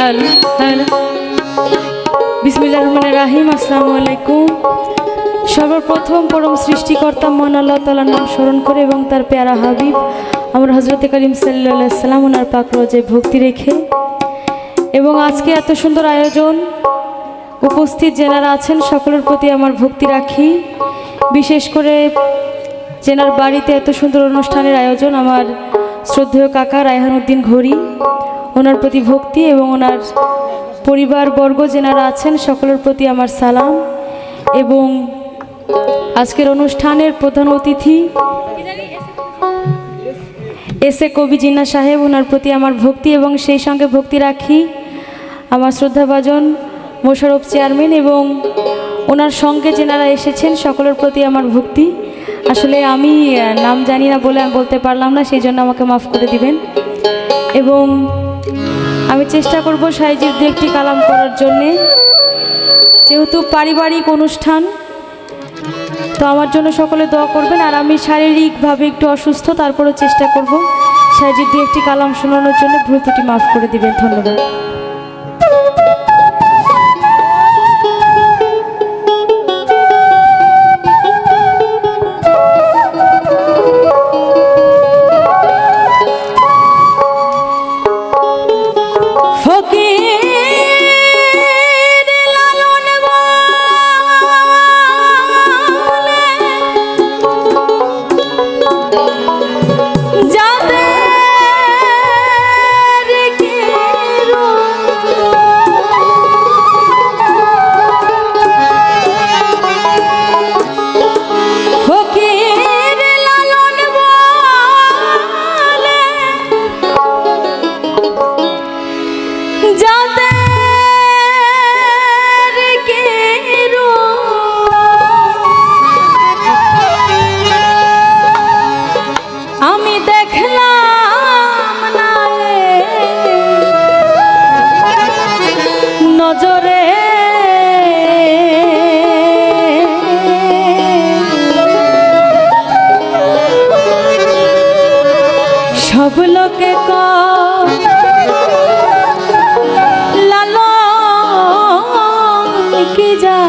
Hello hello বিসমিল্লাহির রহমানির রহিম। আসসালামু আলাইকুম। সর্বপ্রথম পরম সৃষ্টিকর্তা মহান আল্লাহ তাআলার নাম স্মরণ করে এবং তার প্যারা হাবিব আমার হযরত করিম সাল্লাল্লাহু আলাইহি ওয়াসাল্লাম ওনার পাক রোজায় ভক্তি রেখে এবং আজকে এত সুন্দর আয়োজন উপস্থিত যারা আছেন সকলের প্রতি আমার ভক্তি রাখি। বিশেষ করে যেনার বাড়িতে এত সুন্দর অনুষ্ঠানের আয়োজন আমার শ্রদ্ধেয় কাকা রায়হান উদ্দিন ঘড়ি, ওনার প্রতি ভক্তি এবং ওনার পরিবারবর্গ যেনারা আছেন সকলের প্রতি আমার সালাম। এবং আজকের অনুষ্ঠানের প্রধান অতিথি এসে কবি জিন্না সাহেব, ওনার প্রতি আমার ভক্তি এবং সেই সঙ্গে ভক্তি রাখি আমার শ্রদ্ধাভাজন মোশাররফ চেয়ারম্যান এবং ওনার সঙ্গে যেনারা এসেছেন সকলের প্রতি আমার ভক্তি। আসলে আমি নাম জানি না বলে আমি বলতে পারলাম না, সেই জন্য আমাকে মাফ করে দিবেন। এবং আমি চেষ্টা করব সাইজির দু একটি কালাম করার জন্যে, যেহেতু পারিবারিক অনুষ্ঠান, তো আমার জন্য সকলে দোয়া করবেন। আর আমি শারীরিকভাবে একটু অসুস্থ, তারপরেও চেষ্টা করব সাইজির দু একটি কালাম শোনানোর জন্য, ভুল ত্রুটি মাফ করে দিবেন। ধন্যবাদ। সব লোকে লালন কি যা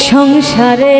সংসারে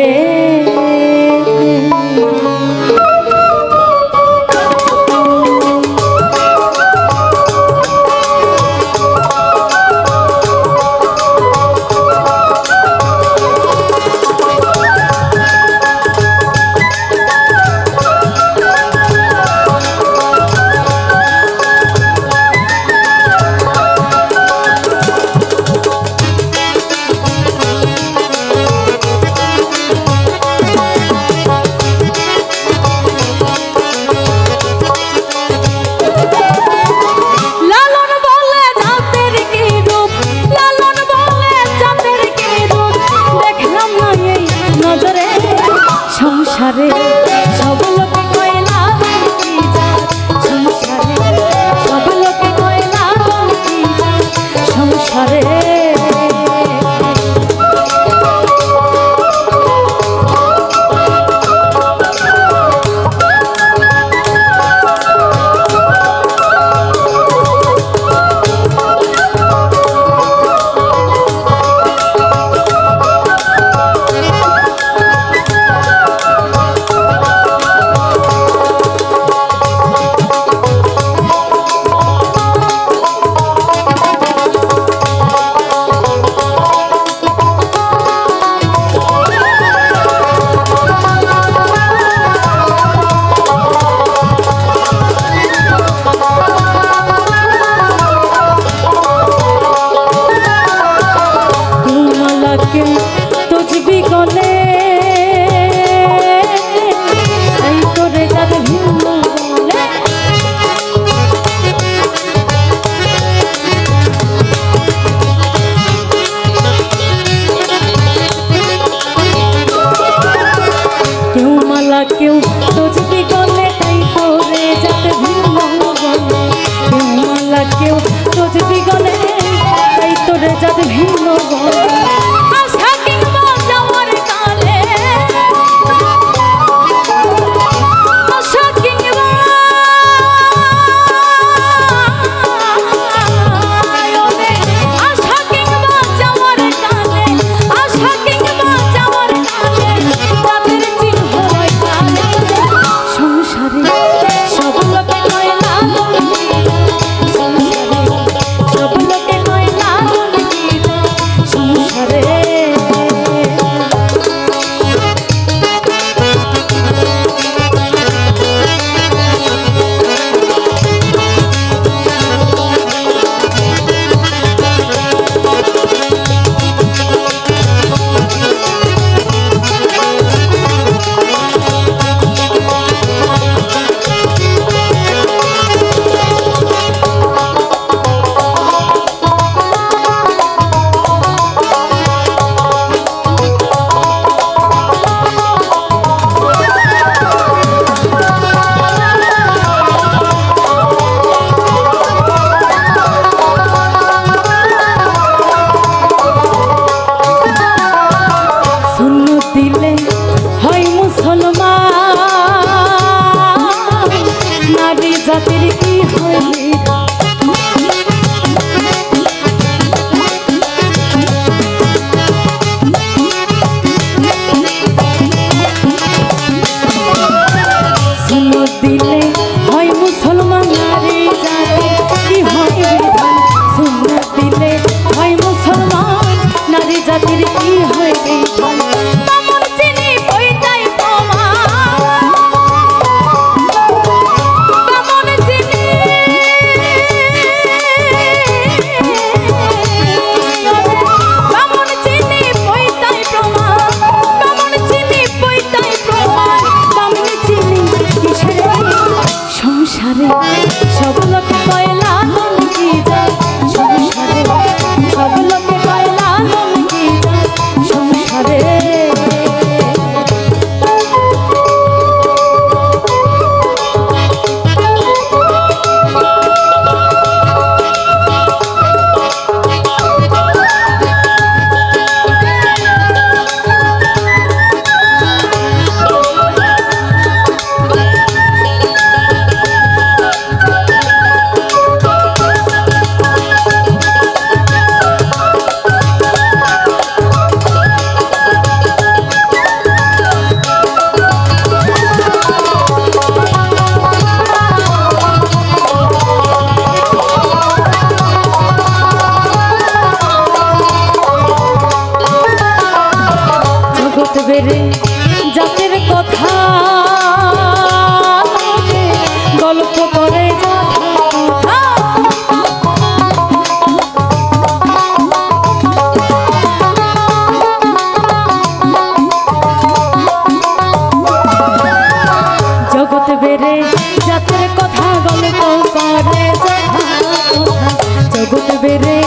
জাতির কি হয় বিধান। সুন্নত দিলে হয় মুসলমান, নারী জাতির কি হয় বিধান। সুন্নত দিলে হয় মুসলমান, নারী জাতির কি হয় বিধান। বামন চিনি বইটাই প্রমাণ, বামন চিনি, বামন চিনি বইটাই প্রমাণ, বামন চিনি বইটাই প্রমাণ। বামন চিনি কিসের সংসারে সব লোকে কয়লা নন কি যায়, সংসারে সব লোকে কয়লা নন কি যায় সংসারে। বেড়ে জাতের কথা গল্প করে জগৎ বেড়ে জাতের কথা গল্প করে জগৎ বেড়ে